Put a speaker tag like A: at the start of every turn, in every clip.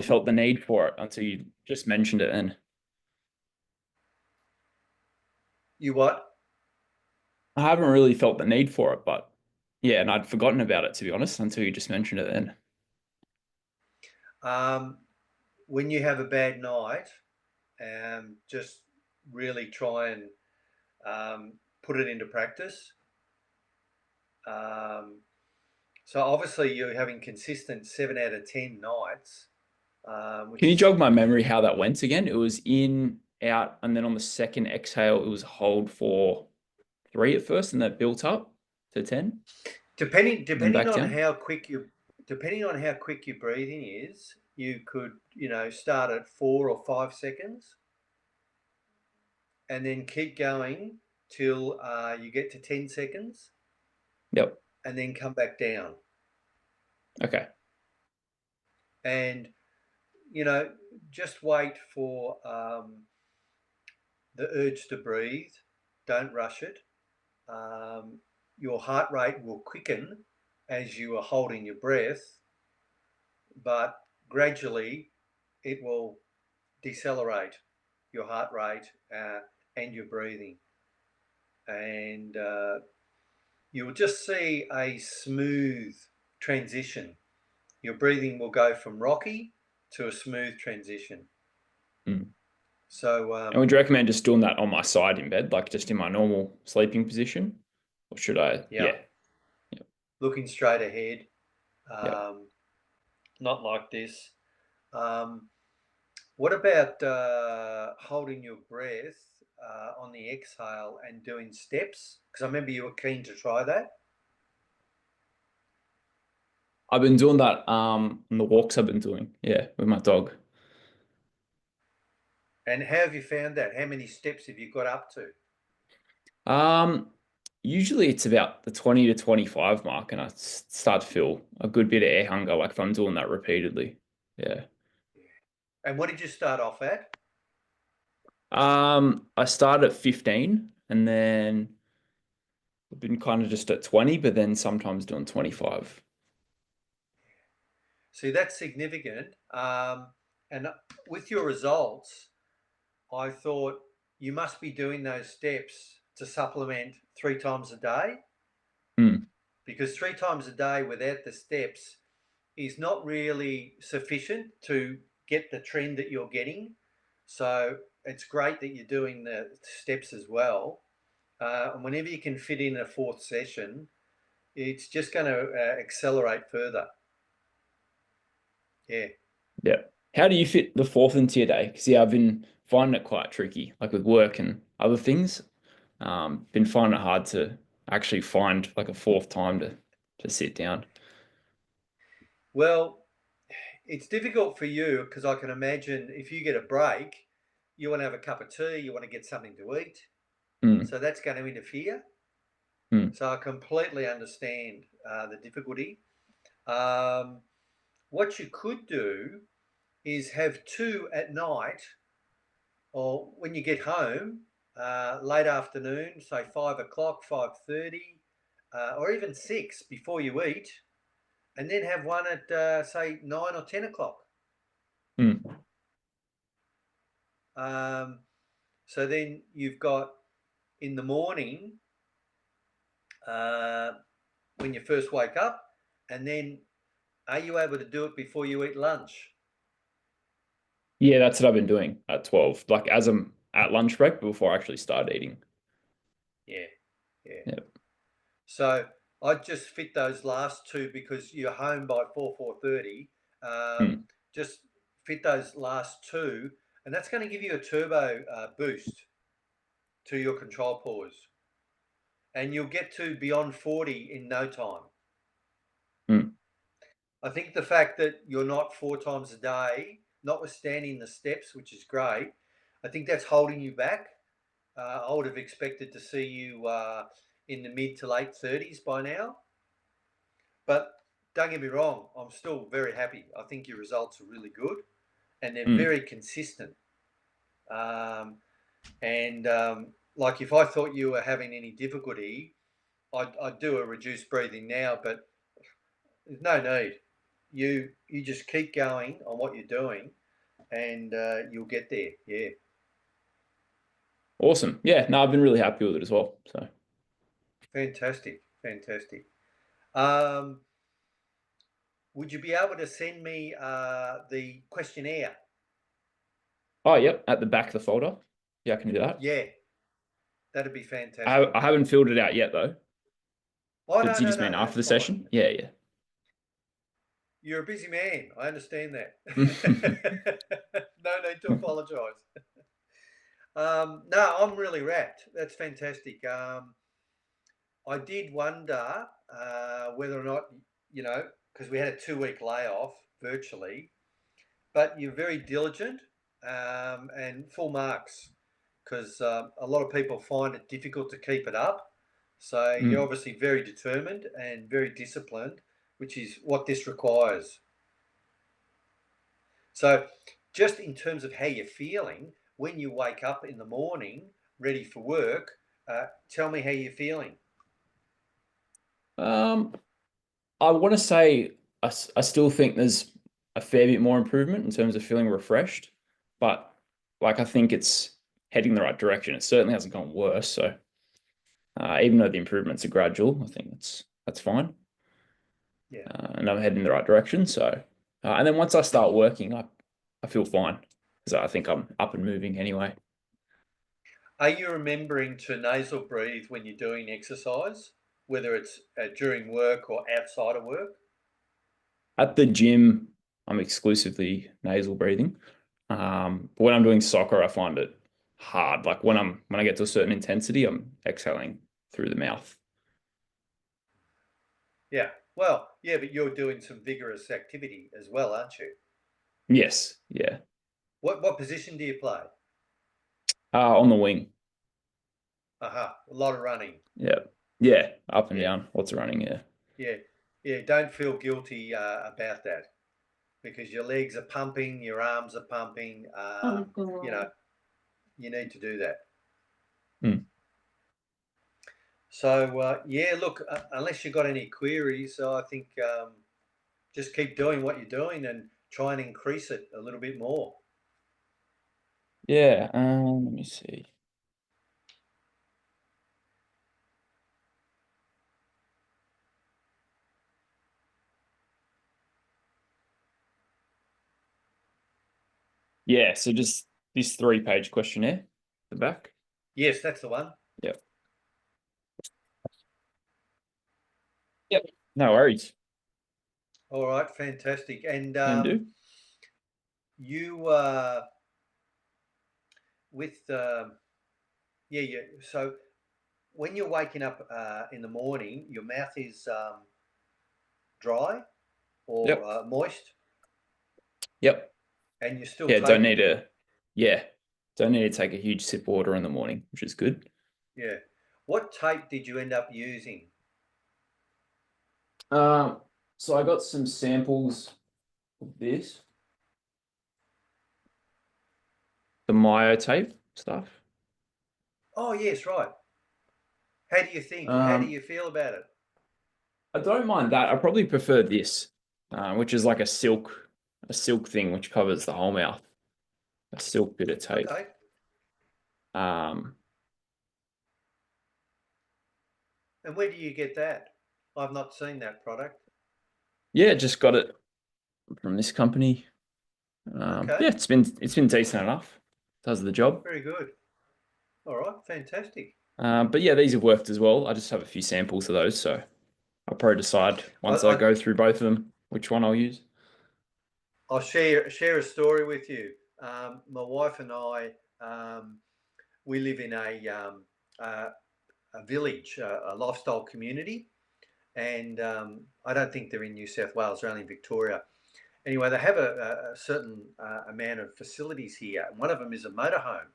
A: felt the need for it until you just mentioned it. And
B: You what?
A: I haven't really felt the need for it, but yeah, and I'd forgotten about it, to be honest, until you just mentioned it then.
B: Um, when you have a bad night, just really try and put it into practice. Um, so obviously you're having consistent 7 out of 10 nights,
A: Can
B: which
A: you
B: is
A: jog my memory how that went again? It was in, out, and then on the second exhale, it was hold for three at first, and that built up to 10,
B: depending
A: and then
B: depending
A: back
B: on
A: down.
B: how quick you depending on how quick your breathing is. You could start at 4 or 5 seconds and then keep going till you get to 10 seconds
A: Yep.
B: and then come back down.
A: Okay.
B: And you know, just wait for the urge to breathe. Don't rush it. Um, your heart rate will quicken as you are holding your breath, but gradually it will decelerate your heart rate and your breathing. And you'll just see a smooth transition. Your breathing will go from rocky to a smooth transition.
A: Mm.
B: So,
A: And would you recommend just doing that on my side in bed, like just in my normal sleeping position? Or should I?
B: yeah,
A: Yeah. Yep.
B: looking straight ahead,
A: Yep.
B: um, not like this. Um, what about holding your breath on the exhale and doing steps? Because I remember you were keen to try that.
A: I've been doing that on the walks I've been doing, yeah, with my dog.
B: And how have you found that? How many steps have you got up to?
A: Um, Usually it's about the 20 to 25 mark, and I start to feel a good bit of air hunger, like if I'm doing that repeatedly. Yeah.
B: And what did you start off at?
A: I started at 15 and then I've been kind of just at 20, but then sometimes doing 25.
B: See, that's significant. And with your results, I thought you must be doing those steps to supplement 3 times a day,
A: Mm,
B: because 3 times a day without the steps is not really sufficient to get the trend that you're getting. So it's great that you're doing the steps as well. And whenever you can fit in a fourth session, it's just going to accelerate further. Yeah.
A: yeah. How do you fit the fourth into your day? Because yeah, I've been finding it quite tricky, like with work and other things. Been finding it hard to actually find like a fourth time to sit down.
B: Well, it's difficult for you because I can imagine if you get a break, you want to have a cup of tea, you want to get something to eat.
A: Mm,
B: So that's going to interfere.
A: mm.
B: So I completely understand the difficulty. Um, what you could do is have two at night or when you get home, late afternoon, say 5 o'clock, 5:30, or even 6 before you eat, and then have one at say 9 or 10 o'clock.
A: Mm.
B: Um, so then you've got in the morning uh, when you first wake up, and then are you able to do it before you eat lunch?
A: Yeah, that's what I've been doing at 12, like as I'm at lunch break before I actually start eating.
B: Yeah, yeah.
A: Yeah.
B: So I'd just fit those last two because you're home by 4:30.
A: Mm.
B: Just fit those last two, and that's going to give you a turbo boost to your control pause, and you'll get to beyond 40 in no time.
A: Mm.
B: I think the fact that you're not 4 times a day, notwithstanding the steps, which is great, I think that's holding you back. I would have expected to see you in the mid to late 30s by now. But don't get me wrong, I'm still very happy. I think your results are really good and they're
A: Mm.
B: very consistent. Um, and like if I thought you were having any difficulty, I'd do a reduced breathing now, but there's no need. you just keep going on what you're doing, and you'll get there. Yeah.
A: Awesome. Yeah, no, I've been really happy with it as well. So,
B: Fantastic. Fantastic. Um, would you be able to send me the questionnaire?
A: oh, yep, at the back of the folder. Yeah, I can do that.
B: Yeah, that'd be
A: I
B: fantastic.
A: haven't filled it out yet though.
B: Oh,
A: Did
B: no,
A: you
B: no,
A: just
B: no,
A: mean after
B: that's
A: the
B: fine.
A: session? Yeah, yeah.
B: You're a busy man. I understand that. No need to apologise. No, I'm really wrapped. That's fantastic. I did wonder whether or not, because we had a 2-week layoff virtually, but you're very diligent and full marks because a lot of people find it difficult to keep it up. So you're
A: Mm.
B: obviously very determined and very disciplined, which is what this requires. So, just in terms of how you're feeling, when you wake up in the morning ready for work, tell me how you're feeling.
A: Um, I want to say I still think there's a fair bit more improvement in terms of feeling refreshed, but like I think it's heading the right direction. It certainly hasn't gone worse. So even though the improvements are gradual, I think that's fine,
B: Yeah.
A: and I'm heading in the right direction. So, and then once I start working, I feel fine because I think I'm up and moving anyway.
B: Are you remembering to nasal breathe when you're doing exercise, whether it's during work or outside of work?
A: At the gym, I'm exclusively nasal breathing. But when I'm doing soccer, I find it hard. Like when I get to a certain intensity, I'm exhaling through the mouth.
B: Yeah. Well, yeah, but you're doing some vigorous activity as well, aren't you?
A: Yes, yeah.
B: What position do you play?
A: On the wing.
B: Aha, a lot of running.
A: Yeah. Yeah, up and
B: Yeah,
A: down. Lots of running, yeah.
B: yeah, yeah. Don't feel guilty about that because your legs are pumping, your arms are pumping.
A: Oh,
B: You
A: God.
B: know, you need to do that.
A: Hmm.
B: So yeah, look, unless you've got any queries, I think just keep doing what you're doing and try and increase it a little bit more.
A: Yeah, let me see. Yeah, so just this 3-page questionnaire, the back.
B: Yes, that's the one.
A: Yep. Yep. No worries.
B: All right, fantastic. And
A: Can do.
B: you with yeah, yeah. So when you're waking up in the morning, your mouth is dry or
A: Yep.
B: moist,
A: Yep.
B: and you're still
A: Yeah, don't need
B: taking.
A: to yeah. Don't need to take a huge sip of water in the morning, which is good.
B: Yeah. What tape did you end up using?
A: Um, so I got some samples of this, the myotape stuff.
B: Oh, yes, right. How do you think? How do
A: Um,
B: you feel about it?
A: I don't mind that. I probably prefer this, which is like a silk thing which covers the whole mouth. A silk bit of tape.
B: Okay.
A: Um,
B: And where do you get that? I've not seen that product.
A: yeah, just got it from this company.
B: Okay.
A: Yeah, it's been decent enough. Does the job.
B: Very good. All right. Fantastic.
A: But yeah, these have worked as well. I just have a few samples of those, so I'll probably decide
B: I,
A: once I
B: I,
A: go through both of them which one I'll use.
B: I'll share a story with you. My wife and I, we live in a village, a lifestyle community, and I don't think they're in New South Wales, they're only in Victoria. Anyway, they have a certain amount of facilities here, and one of them is a motorhome,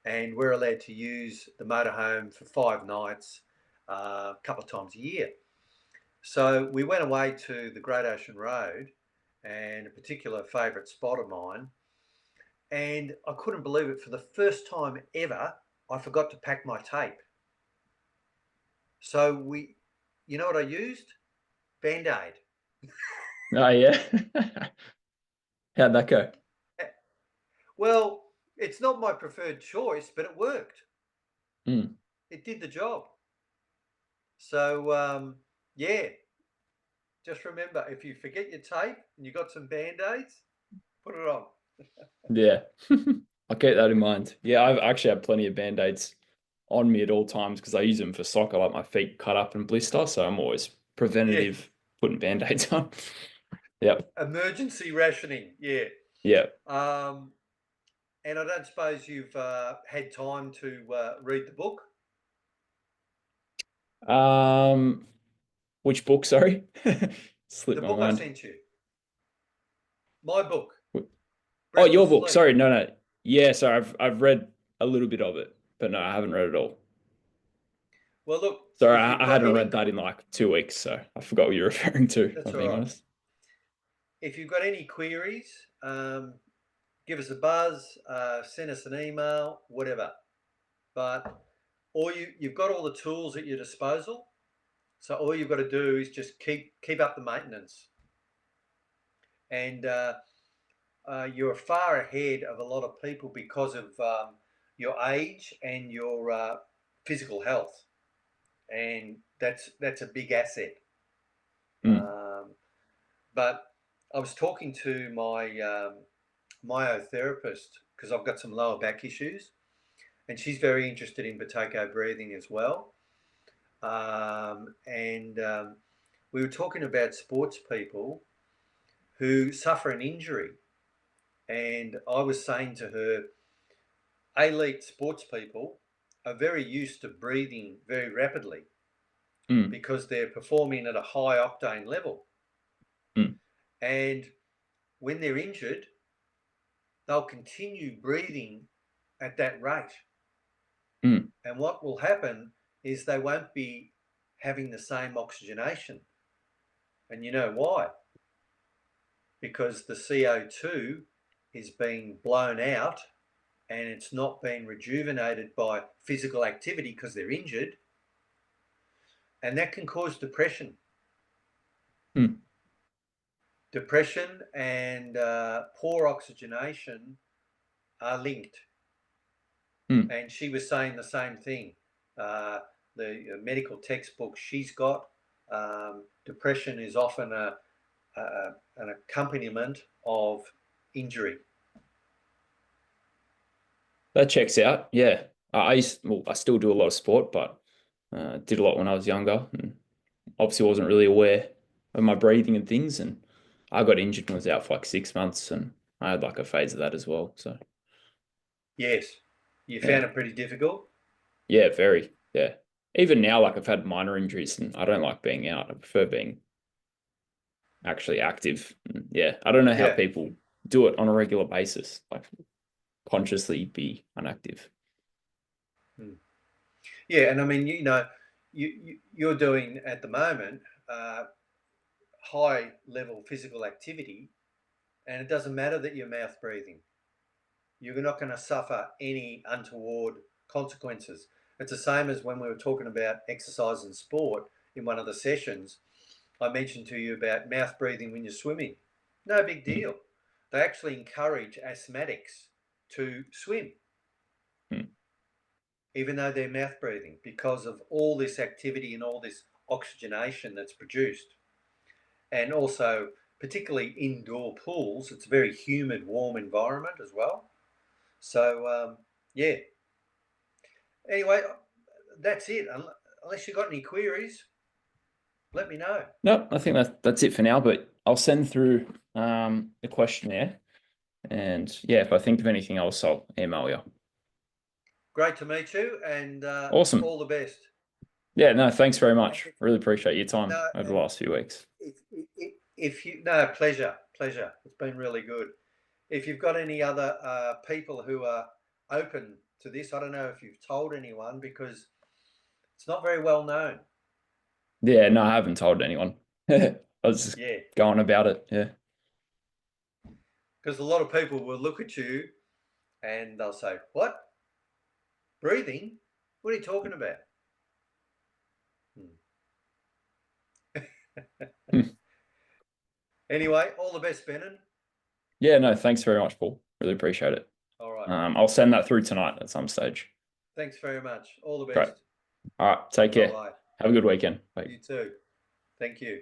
B: and we're allowed to use the motorhome for 5 nights, a couple of times a year. So we went away to the Great Ocean Road, and a particular favourite spot of mine, and I couldn't believe it. For the first time ever, I forgot to pack my tape. So you know what I used? Band-Aid.
A: Oh yeah. How'd that go?
B: Well, it's not my preferred choice, but it worked.
A: Mm.
B: It did the job. So, yeah, just remember, if you forget your tape and you got some Band-Aids, put it on.
A: Yeah. I'll keep that in mind. Yeah, I've actually had plenty of band-aids on me at all times because I use them for soccer, like my feet cut up and blister, so I'm always
B: Yeah,
A: preventative putting band-aids on. Yep.
B: emergency rationing. Yeah.
A: Yeah.
B: Um, and I don't suppose you've had time to read the book.
A: Um, which book, sorry? Slipped
B: The
A: my
B: book I
A: mind.
B: sent you. My book,
A: Oh, your
B: Breathless
A: book.
B: Sleep.
A: Sorry, no, no. Yeah, sorry, I've read a little bit of it, but no, I haven't read it all.
B: Well, look,
A: Sorry,
B: if you've
A: I
B: got
A: hadn't
B: any,
A: read that in like 2 weeks, so I forgot what you're referring to, if
B: that's
A: I'm
B: all
A: being
B: right.
A: honest.
B: If you've got any queries, give us a buzz, send us an email, whatever. But you've got all the tools at your disposal. So all you've got to do is just keep up the maintenance, and you're far ahead of a lot of people because of your age and your physical health, and that's a big asset.
A: Mm,
B: But I was talking to my myotherapist because I've got some lower back issues, and she's very interested in Buteyko breathing as well. And we were talking about sports people who suffer an injury. And I was saying to her, elite sports people are very used to breathing very rapidly
A: mm,
B: because they're performing at a high octane level.
A: mm,
B: And when they're injured, they'll continue breathing at that rate.
A: mm,
B: And what will happen is they won't be having the same oxygenation. And you know why? Because the CO2 is being blown out and it's not being rejuvenated by physical activity because they're injured. And that can cause depression.
A: mm,
B: Depression and poor oxygenation are linked.
A: mm.
B: And she was saying the same thing. The medical textbook she's got, depression is often an accompaniment of injury.
A: That checks out. Yeah. Well, I still do a lot of sport, but did a lot when I was younger, and obviously wasn't really aware of my breathing and things. And I got injured and was out for like 6 months, and I had like a phase of that as well. So
B: Yes. You found
A: yeah,
B: it pretty difficult?
A: yeah, very, yeah. Even now, like I've had minor injuries, and I don't like being out. I prefer being actually active. And yeah, I don't know how
B: Yeah.
A: people do it on a regular basis, like consciously be inactive.
B: Hmm. Yeah, and I mean, you're doing at the moment high level physical activity, and it doesn't matter that you're mouth breathing. You're not going to suffer any untoward consequences. It's the same as when we were talking about exercise and sport in one of the sessions. I mentioned to you about mouth breathing when you're swimming. No big
A: Mm,
B: deal. They actually encourage asthmatics to swim,
A: mm,
B: even though they're mouth breathing, because of all this activity and all this oxygenation that's produced. And also, particularly indoor pools, it's a very humid, warm environment as well. So, yeah. Anyway, that's it. Unless you've got any queries, let me know.
A: No, I think that's it for now, but I'll send through the questionnaire. And yeah, if I think of anything else, I'll email you.
B: Great to meet you, and
A: Awesome.
B: all the best.
A: Yeah, no, thanks very
B: And
A: much. Really appreciate your time
B: no,
A: over the
B: and
A: last few weeks.
B: if you no pleasure, pleasure. It's been really good. If you've got any other people who are open to this, I don't know if you've told anyone because it's not very well known.
A: Yeah, no, I haven't told anyone. I was just
B: Yeah,
A: going about it. Yeah.
B: because a lot of people will look at you and they'll say, "What? Breathing? What are you talking about?" Hmm. Anyway, all the best, Benon.
A: Yeah, no, thanks very much, Paul. Really appreciate it.
B: All right.
A: I'll send that through tonight at some stage.
B: Thanks very much. All the
A: Great.
B: best.
A: All right. Take care.
B: Bye-bye.
A: Have a good weekend. Bye.
B: You too. Thank you.